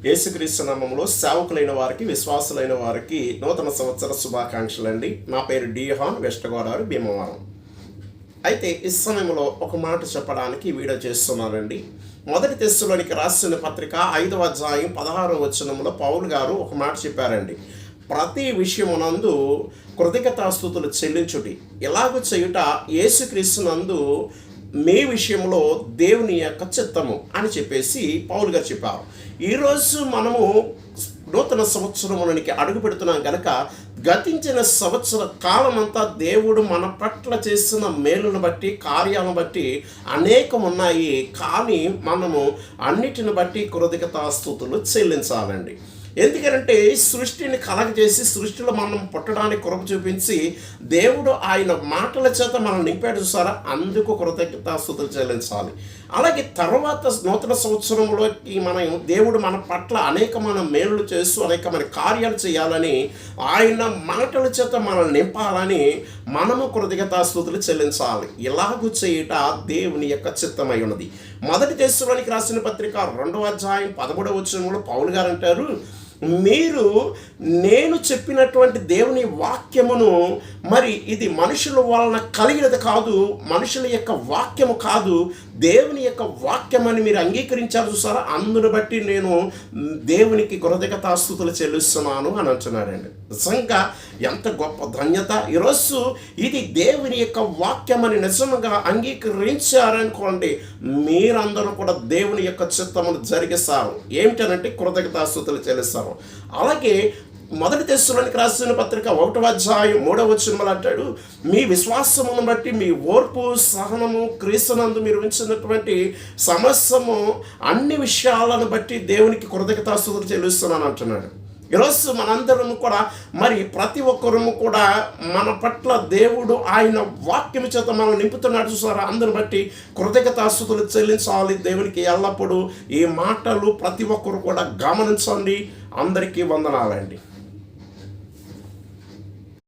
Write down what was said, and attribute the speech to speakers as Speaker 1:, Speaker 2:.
Speaker 1: యేసుక్రీస్తు నామములో సేవకులైన వారికి, విశ్వాసులైన వారికి నూతన సంవత్సర శుభాకాంక్షలు అండి. నా పేరు డిహాన్, వెస్ట్ గోదావరి, భీమవరం. అయితే ఈ సమయంలో ఒక మాట చెప్పడానికి వీడియో చేస్తున్నానండి. మొదటి తెస్సలోనికి రాసిన పత్రిక 5వ అధ్యాయం 16వ వచనంలో పౌలు గారు ఒక మాట చెప్పారండి. ప్రతి విషయమునందు కృతజ్ఞతాస్తుతులు చెల్లించుటి, ఇలాగ చేయుట యేసుక్రీస్తునందు మీ విషయంలో దేవుని యొక్క చిత్తము అని చెప్పేసి పౌలు గారు చెప్పారు. ఈరోజు మనము నూతన సంవత్సరంలోనికి అడుగు పెడుతున్నాం కనుక గతించిన సంవత్సర కాలం అంతా దేవుడు మన పట్ల చేసిన మేలును బట్టి, కార్యాలను బట్టి అనేకం ఉన్నాయి. కానీ మనము అన్నిటిని బట్టి కృతజ్ఞతాస్తుతులు చెల్లించాలండి. ఎందుకంటే సృష్టిని కలగజేసి సృష్టిలో మనం పుట్టడానికి కృప చూపించి దేవుడు ఆయన మాటల చేత మనం నింపాడు చూసారా, అందుకు కృతజ్ఞతాస్తుతులు చెల్లించాలి. అలాగే తర్వాత నూతన సంవత్సరంలోకి మనం దేవుడు మన పట్ల అనేకమైన మేలులు చేస్తూ అనేకమైన కార్యాలు చేయాలని, ఆయన మాటల చేత మనం నింపాలని మనము కృతజ్ఞతాస్తుతులు చెల్లించాలి. ఇలాగూ చేయుట దేవుని యొక్క చిత్తమై ఉన్నది. మొదటి తెస్సలోనికి రాసిన పత్రిక 2వ అధ్యాయం 13వ వచనంలో పౌలు గారు అంటారు, మీరు నేను చెప్పినటువంటి దేవుని వాక్యమును, మరి ఇది మనుషుల వలన కలిగినది కాదు, మనుషుల యొక్క వాక్యము కాదు, దేవుని యొక్క వాక్యమని మీరు అంగీకరించారు చూసారా, అందును బట్టి నేను దేవునికి కృతజ్ఞతాస్తుతులు చెల్లిస్తున్నాను అని అంటున్నారండి. నిజంగా ఎంత గొప్ప ధన్యత. ఈరోజు ఇది దేవుని యొక్క వాక్యమని నిజంగా అంగీకరించారనుకోండి, మీరందరూ కూడా దేవుని యొక్క చిత్తమును జరిగిస్తారు. ఏమిటనంటే కృతజ్ఞతాస్తుతులు చెల్లిస్తారు. అలాగే మొదటి తెస్సలోనికి రాసిన పత్రిక 1వ అధ్యాయం 3వ వచనంలో అంటాడు, మీ విశ్వాసమును బట్టి, మీ ఓర్పు సహనము, క్రీస్తునందు మీరు ఉంచినటువంటి సమస్యము, అన్ని విషయాలను బట్టి దేవునికి కృతజ్ఞతాస్తుతులు చెల్లిస్తున్నాను అంటున్నాడు. ఈరోజు మనందరం కూడా, మరి ప్రతి ఒక్కరము కూడా మన పట్ల దేవుడు ఆయన వాక్యం చేత మనం నింపుతున్నాడు చూసారా, అందరిని బట్టి కృతజ్ఞతాస్తుతులు చెల్లించాలి దేవునికి ఎల్లప్పుడూ. ఈ మాటలు ప్రతి ఒక్కరు కూడా గమనించండి. అందరికీ వందనాలండి.